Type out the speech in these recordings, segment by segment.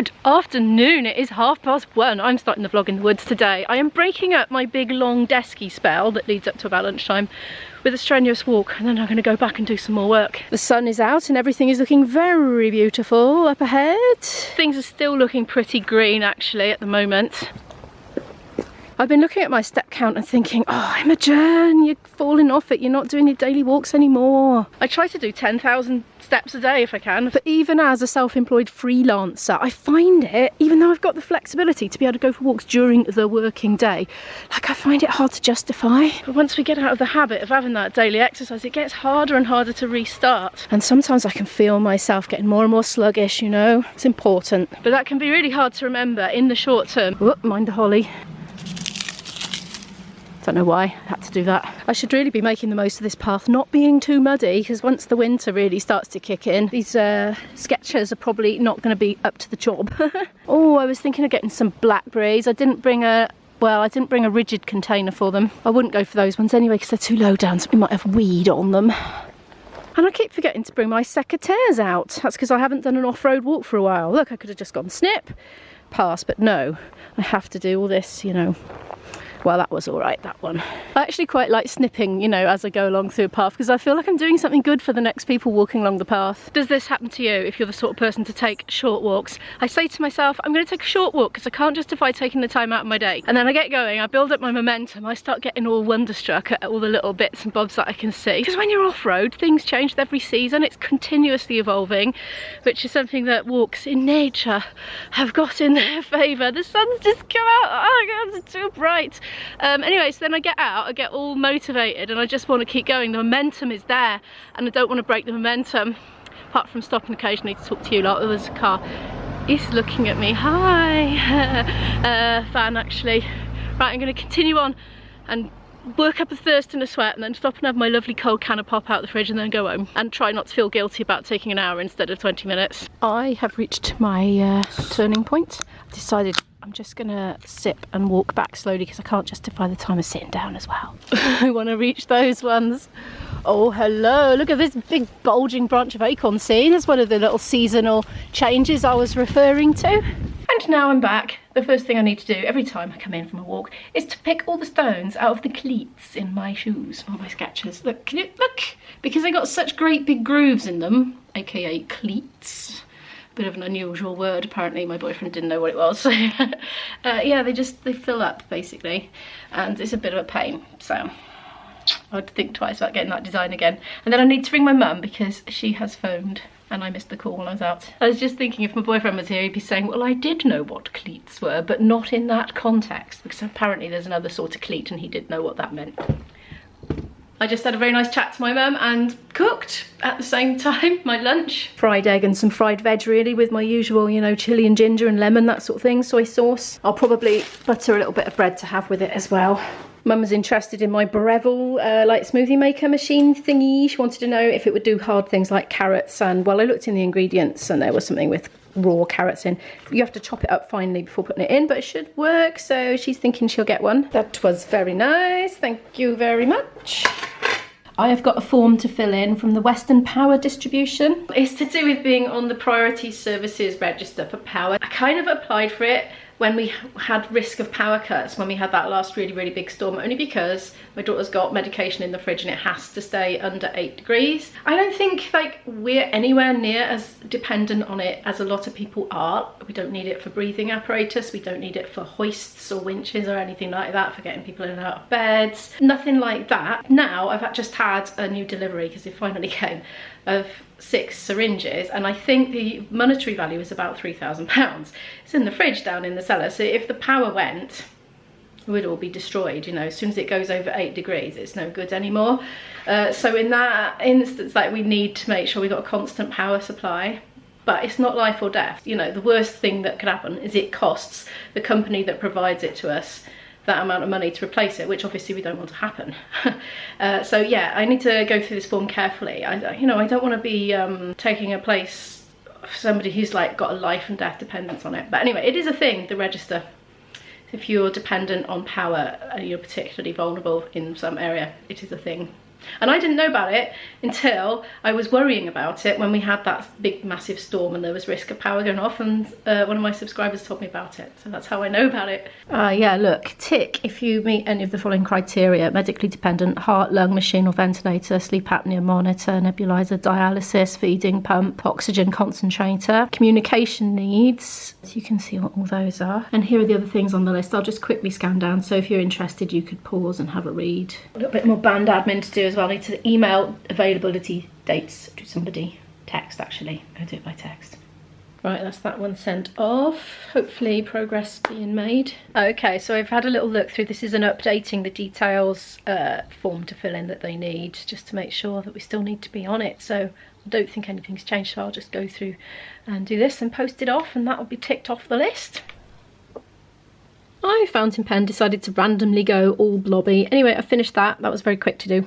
Good afternoon, it is 1:30. I'm starting the vlog in the woods today. I am breaking up my big long desky spell that leads up to about lunchtime with a strenuous walk, and then I'm going to go back and do some more work. The sun is out and everything is looking very beautiful up ahead. Things are still looking pretty green actually at the moment. I've been looking at my step count and thinking, oh Imogen, you're falling off it, you're not doing your daily walks anymore. I try to do 10,000 steps a day if I can, but even as a self-employed freelancer, I find it, even though I've got the flexibility to be able to go for walks during the working day, like I find it hard to justify. But once we get out of the habit of having that daily exercise, it gets harder and harder to restart. And sometimes I can feel myself getting more and more sluggish, you know, it's important. But that can be really hard to remember in the short term. Whoop, mind the holly. Don't know why I had to do that. I should really be making the most of this path not being too muddy, because once the winter really starts to kick in, these sketchers are probably not going to be up to the job. Oh, I was thinking of getting some blackberries. I didn't bring a rigid container for them. I wouldn't go for those ones anyway because they're too low down, so we might have weed on them. And I keep forgetting to bring my secateurs out. That's because I haven't done an off-road walk for a while. Look, I could have just gone snip, pass, but no, I have to do all this, you know. Well, that was all right, that one. I actually quite like snipping, you know, as I go along through a path, because I feel like I'm doing something good for the next people walking along the path. Does this happen to you if you're the sort of person to take short walks? I say to myself, I'm going to take a short walk because I can't justify taking the time out of my day. And then I get going, I build up my momentum, I start getting all wonderstruck at all the little bits and bobs that I can see. Because when you're off-road, things change with every season, it's continuously evolving, which is something that walks in nature have got in their favour. The sun's just come out, oh my god, it's too bright. Anyway, so then I get out, I get all motivated and I just want to keep going. The momentum is there and I don't want to break the momentum, apart from stopping occasionally to talk to you. Like, there's a car, he's looking at me, hi. Fan actually. Right, I'm going to continue on and work up a thirst and a sweat and then stop and have my lovely cold can of pop out the fridge and then go home and try not to feel guilty about taking an hour instead of 20 minutes. I have reached my turning point. I've decided I'm just gonna sip and walk back slowly because I can't justify the time of sitting down as well. I want to reach those ones. Oh, hello, look at this big bulging branch of acorn. See, that's one of the little seasonal changes I was referring to. And now I'm back. The first thing I need to do every time I come in from a walk is to pick all the stones out of the cleats in my shoes, or my Skechers. Look, can you look? Because they got such great big grooves in them, aka cleats. Bit of an unusual word, apparently my boyfriend didn't know what it was. Yeah, they fill up basically, and it's a bit of a pain, so I'd think twice about getting that design again. And then I need to ring my mum because she has phoned and I missed the call when I was out. I was just thinking if my boyfriend was here, he'd be saying, well, I did know what cleats were, but not in that context, because apparently there's another sort of cleat and he did know what that meant. I just had a very nice chat to my mum and cooked at the same time my lunch. Fried egg and some fried veg really, with my usual, you know, chilli and ginger and lemon, that sort of thing, soy sauce. I'll probably butter a little bit of bread to have with it as well. Mum was interested in my Breville like smoothie maker machine thingy. She wanted to know if it would do hard things like carrots, and well, I looked in the ingredients and there was something with raw carrots in. You have to chop it up finely before putting it in, but it should work, so she's thinking she'll get one. That was very nice, thank you very much. I have got a form to fill in from the Western Power distribution. It's to do with being on the Priority Services Register for power. I kind of applied for it when we had risk of power cuts, when we had that last really big storm, only because my daughter's got medication in the fridge and it has to stay under 8 degrees. I don't think like we're anywhere near as dependent on it as a lot of people are. We don't need it for breathing apparatus, we don't need it for hoists or winches or anything like that, for getting people in and out of beds, nothing like that. Now I've just had a new delivery, because it finally came, of 6 syringes, and I think the monetary value is about £3,000. It's in the fridge down in the cellar, so if the power went, it would all be destroyed, you know. As soon as it goes over 8 degrees, it's no good anymore. So in that instance, like, we need to make sure we got a constant power supply. But it's not life or death, you know. The worst thing that could happen is it costs the company that provides it to us that amount of money to replace it, which obviously we don't want to happen. So yeah, I need to go through this form carefully. You know, I don't want to be taking a place for somebody who's like got a life and death dependence on it. But anyway, it is a thing, the register. If you're dependent on power and you're particularly vulnerable in some area, it is a thing. And I didn't know about it until I was worrying about it when we had that big massive storm and there was risk of power going off, and one of my subscribers told me about it. So that's how I know about it. Yeah, look, tick if you meet any of the following criteria: medically dependent, heart, lung, machine or ventilator, sleep apnea monitor, nebulizer, dialysis, feeding pump, oxygen concentrator, communication needs. So you can see what all those are. And here are the other things on the list. I'll just quickly scan down, so if you're interested you could pause and have a read. A little bit more band admin to do as well. I need to email availability dates to somebody. Text, actually. I'll do it by text. Right, that's that one sent off. Hopefully progress being made. Okay, so I've had a little look through. This is an updating the details form to fill in that they need, just to make sure that we still need to be on it. So I don't think anything's changed, so I'll just go through and do this and post it off, and that will be ticked off the list. My fountain pen decided to randomly go all blobby. Anyway, I finished that. That was very quick to do.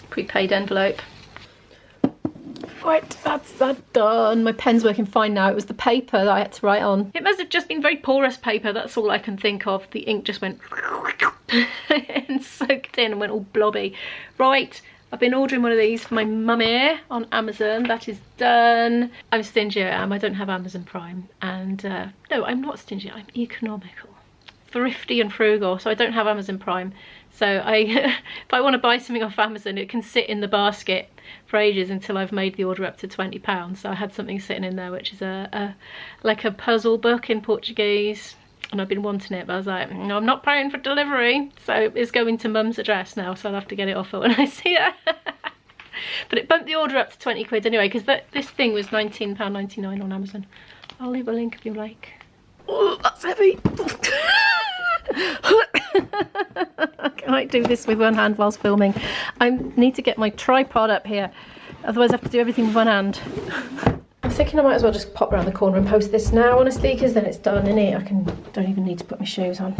Prepaid envelope. Right, that's that done. My pen's working fine now. It was the paper that I had to write on. It must have just been very porous paper. That's all I can think of. The ink just went and soaked in and went all blobby. Right, I've been ordering one of these for my mummy on Amazon. That is done. I'm stingy, I am. I don't have Amazon Prime. And no, I'm not stingy. I'm economical, thrifty and frugal. So I don't have Amazon Prime. So if I want to buy something off Amazon, it can sit in the basket for ages until I've made the order up to £20. So I had something sitting in there, which is like a puzzle book in Portuguese, and I've been wanting it, but I was like, no, I'm not paying for delivery. So it's going to Mum's address now, so I'll have to get it off her when I see her. But it bumped the order up to 20 quid anyway, because this thing was £19.99 on Amazon. I'll leave a link if you like. Oh, that's heavy. I can't do this with one hand whilst filming. I need to get my tripod up here, otherwise I have to do everything with one hand. I'm thinking I might as well just pop around the corner and post this now, honestly, because then it's done, innit? Don't even need to put my shoes on.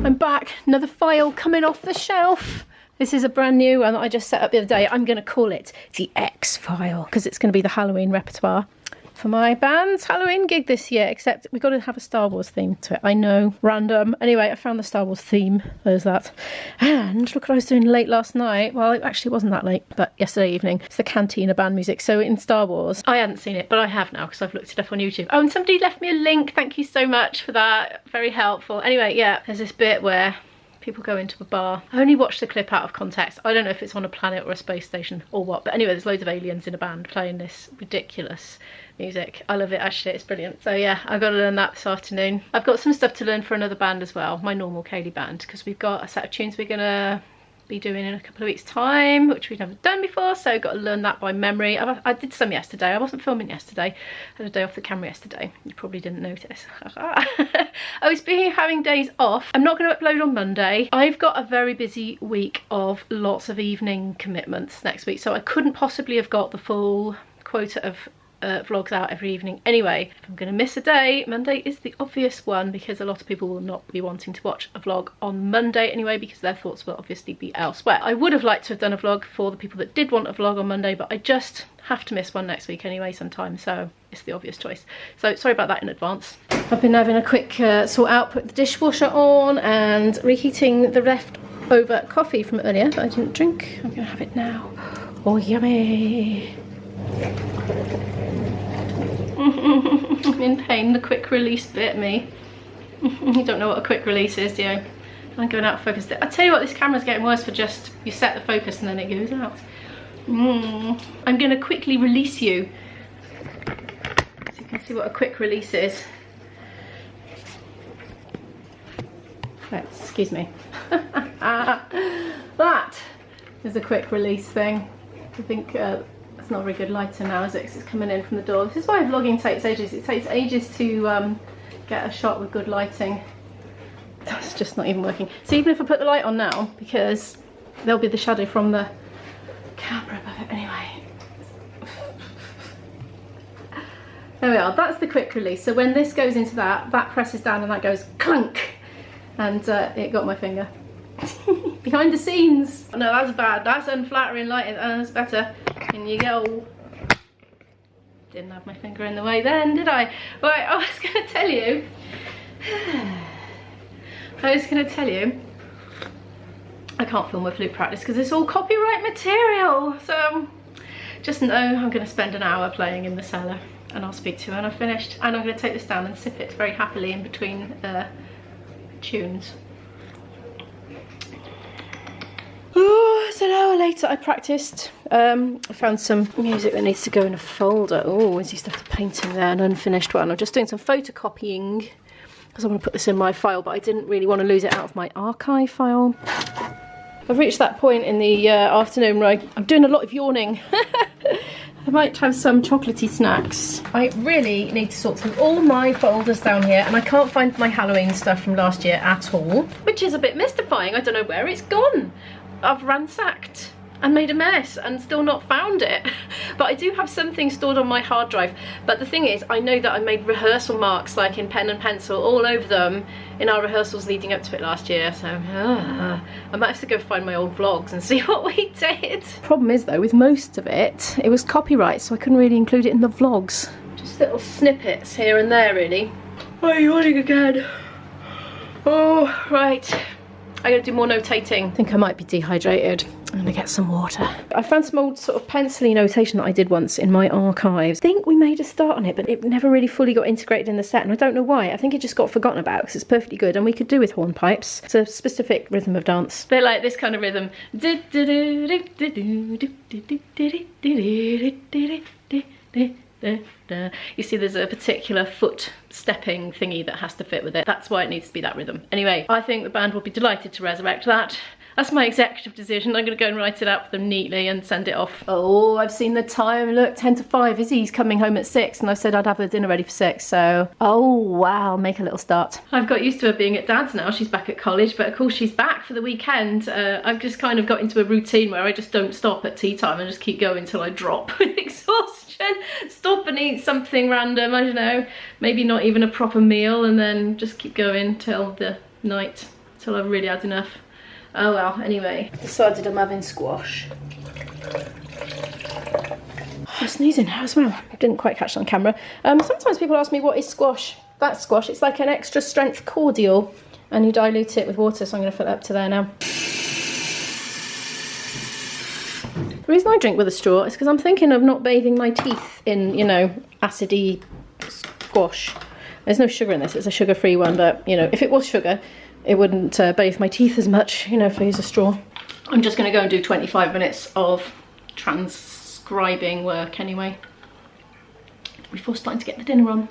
I'm back. Another file coming off the shelf. This is a brand new one that I just set up the other day. I'm going to call it the X file, because it's going to be the Halloween repertoire for my band's Halloween gig this year, except we've got to have a Star Wars theme to it. I know, random. Anyway, I found the Star Wars theme. There's that. And look what I was doing late last night. Well, it actually wasn't that late, but yesterday evening. It's the Cantina band music. So in Star Wars, I hadn't seen it, but I have now because I've looked it up on YouTube. Oh, and somebody left me a link. Thank you so much for that. Very helpful. Anyway, yeah, there's this bit where people go into a bar. I only watched the clip out of context. I don't know if it's on a planet or a space station or what, but anyway, there's loads of aliens in a band playing this ridiculous music. I love it, actually, it's brilliant. So yeah, I've got to learn that this afternoon. I've got some stuff to learn for another band as well, my normal Kaylee band, because we've got a set of tunes we're gonna be doing in a couple of weeks time, which we've never done before, so got to learn that by memory. I did some yesterday. I wasn't filming yesterday. I had a day off the camera yesterday. You probably didn't notice. I was having days off. I'm not going to upload on Monday. I've got a very busy week of lots of evening commitments next week, so I couldn't possibly have got the full quota of vlogs out every evening anyway. If I'm going to miss a day, Monday is the obvious one, because a lot of people will not be wanting to watch a vlog on Monday anyway, because their thoughts will obviously be elsewhere. I would have liked to have done a vlog for the people that did want a vlog on Monday, but I just have to miss one next week anyway sometime, so it's the obvious choice. So sorry about that in advance. I've been having a quick sort out, put the dishwasher on and reheating the leftover coffee from earlier that I didn't drink. I'm going to have it now. Oh, yummy. I'm in pain. The quick release bit me. You don't know what a quick release is, do you? I'm going out of focus. I tell you what, this camera's getting worse for just, you set the focus and then it goes out. I'm going to quickly release you, so you can see what a quick release is. Right, excuse me. That is a quick release thing. I think it's not a very good lighter now, is it? 'Cause it's coming in from the door. This is why vlogging takes ages. It takes ages to get a shot with good lighting. That's just not even working. So even if I put the light on now, because there'll be the shadow from the camera above it anyway. There we are. That's the quick release. So when this goes into that presses down and that goes clunk, and it got my finger. Behind the scenes. Oh, no, that's bad. That's unflattering lighting. That's better. In you go. Didn't have my finger in the way then, did I? Right, I was going to tell you. I was going to tell you, I can't film my flute practice because it's all copyright material. So just know I'm going to spend an hour playing in the cellar and I'll speak to her when I've finished. And I'm going to take this down and sip it very happily in between tunes. Oh, it's an hour later. I practiced. I found some music that needs to go in a folder. Oh, easy stuff to paint in there, an unfinished one. I'm just doing some photocopying because I want to put this in my file, but I didn't really want to lose it out of my archive file. I've reached that point in the afternoon where I'm doing a lot of yawning. I might have some chocolatey snacks. I really need to sort through all my folders down here, and I can't find my Halloween stuff from last year at all, which is a bit mystifying. I don't know where it's gone. I've ransacked and made a mess and still not found it. But I do have something stored on my hard drive. But the thing is, I know that I made rehearsal marks, like in pen and pencil, all over them in our rehearsals leading up to it last year. So I might have to go find my old vlogs and see what we did. Problem is though, with most of it, it was copyright, so I couldn't really include it in the vlogs. Just little snippets here and there, really. Oh, you're yawning again. Oh, right. I'm going to do more notating. I think I might be dehydrated. I'm going to get some water. I found some old sort of pencil-y notation that I did once in my archives. I think we made a start on it, but it never really fully got integrated in the set, and I don't know why. I think it just got forgotten about because it's perfectly good, and we could do with hornpipes. It's a specific rhythm of dance. They're like this kind of rhythm. You see there's a particular foot stepping thingy that has to fit with it. That's why it needs to be that rhythm. Anyway, I think the band will be delighted to resurrect that. That's my executive decision. I'm going to go and write it out for them neatly and send it off. Oh, I've seen the time. Look, 10 to 5. Izzy's coming home at 6 and I said I'd have her dinner ready for 6. So, oh wow, make a little start. I've got used to her being at Dad's now. She's back at college, but of course she's back for the weekend. I've just kind of got into a routine where I just don't stop at tea time and just keep going until I drop with exhaustion. Stop and eat something random, I don't know, maybe not even a proper meal, and then just keep going till the night, till I've really had enough. Oh well, anyway, decided I'm having squash. I'm sneezing now as well. I didn't quite catch it on camera. Sometimes people ask me what is squash. That's squash. It's like an extra strength cordial and you dilute it with water, so I'm going to fill it up to there now. The reason I drink with a straw is because I'm thinking of not bathing my teeth in, you know, acidy squash. There's no sugar in this, it's a sugar-free one, but, you know, if it was sugar, it wouldn't bathe my teeth as much, you know, if I use a straw. I'm just going to go and do 25 minutes of transcribing work anyway, before starting to get the dinner on.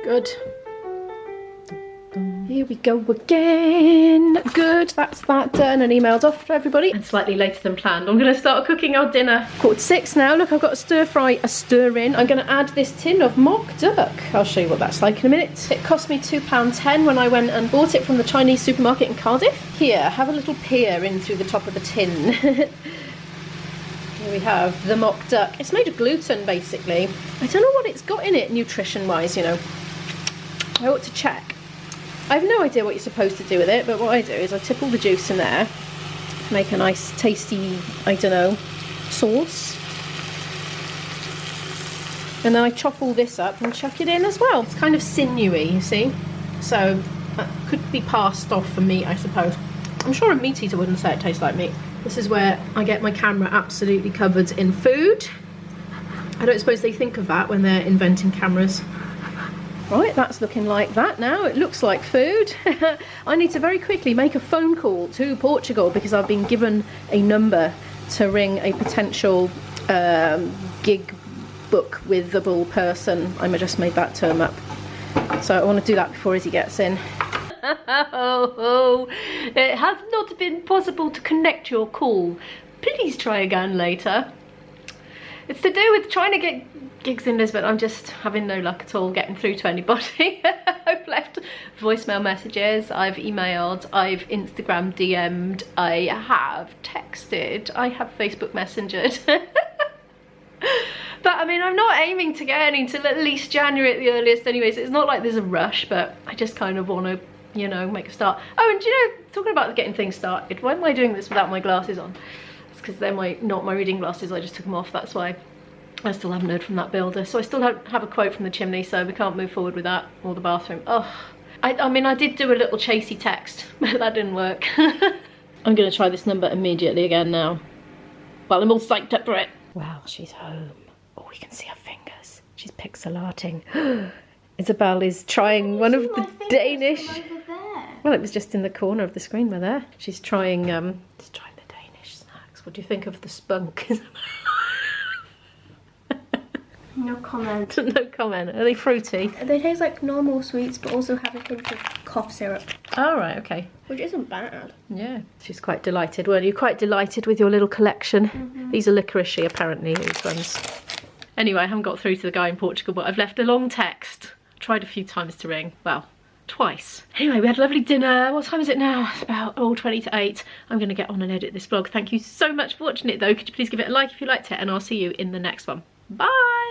Good. Here we go again. Good, that's that done and emailed off to everybody. And slightly later than planned, I'm gonna start cooking our dinner. 6:15 now. Look, I've got a stir in. I'm gonna add this tin of mock duck. I'll show you what that's like in a minute. It cost me £2.10 when I went and bought it from the Chinese supermarket in Cardiff. Here, have a little peer in through the top of the tin. Here we have the mock duck. It's made of gluten, basically. I don't know what it's got in it, nutrition-wise, you know. I ought to check. I have no idea what you're supposed to do with it, but what I do is I tip all the juice in there, make a nice tasty, I don't know, sauce. And then I chop all this up and chuck it in as well. It's kind of sinewy, you see. So that could be passed off for meat, I suppose. I'm sure a meat eater wouldn't say it tastes like meat. This is where I get my camera absolutely covered in food. I don't suppose they think of that when they're inventing cameras. Right, that's looking like that now. It looks like food. I need to very quickly make a phone call to Portugal because I've been given a number to ring a potential gig book withable person. I just made that term up. So I want to do that before Izzy gets in. It has not been possible to connect your call. Please try again later. It's to do with trying to get gigs in Lisbon. I'm just having no luck at all getting through to anybody. I've left voicemail messages, I've emailed, I've Instagram DM'd, I have texted, I have Facebook messengered. But I mean, I'm not aiming to get any until at least January at the earliest anyways. It's not like there's a rush, but I just kind of want to, you know, make a start. Oh, and you know, talking about getting things started, why am I doing this without my glasses on? It's because they're not my reading glasses, I just took them off, that's why. I still haven't heard from that builder, so I still don't have a quote from the chimney, so we can't move forward with that, or the bathroom. Oh, I mean, I did do a little chasey text, but that didn't work. I'm going to try this number immediately again now. Well, I'm all psyched up for it. Wow, she's home. Oh, we can see her fingers. She's pixel arting. Isabel is trying one of the Danish. Well, it was just in the corner of the screen with her. She's trying the Danish snacks. What do you think of the spunk? No comment. No comment. Are they fruity? They taste like normal sweets, but also have a hint of cough syrup. Oh, right, okay. Which isn't bad. Yeah. She's quite delighted, weren't you? Quite delighted with your little collection. These are licoricey, apparently, these ones. Anyway, I haven't got through to the guy in Portugal, but I've left a long text. Tried a few times to ring. Well, twice. Anyway, we had a lovely dinner. What time is it now? It's about 20 to 8. I'm going to get on and edit this vlog. Thank you so much for watching it, though. Could you please give it a like if you liked it, and I'll see you in the next one. Bye!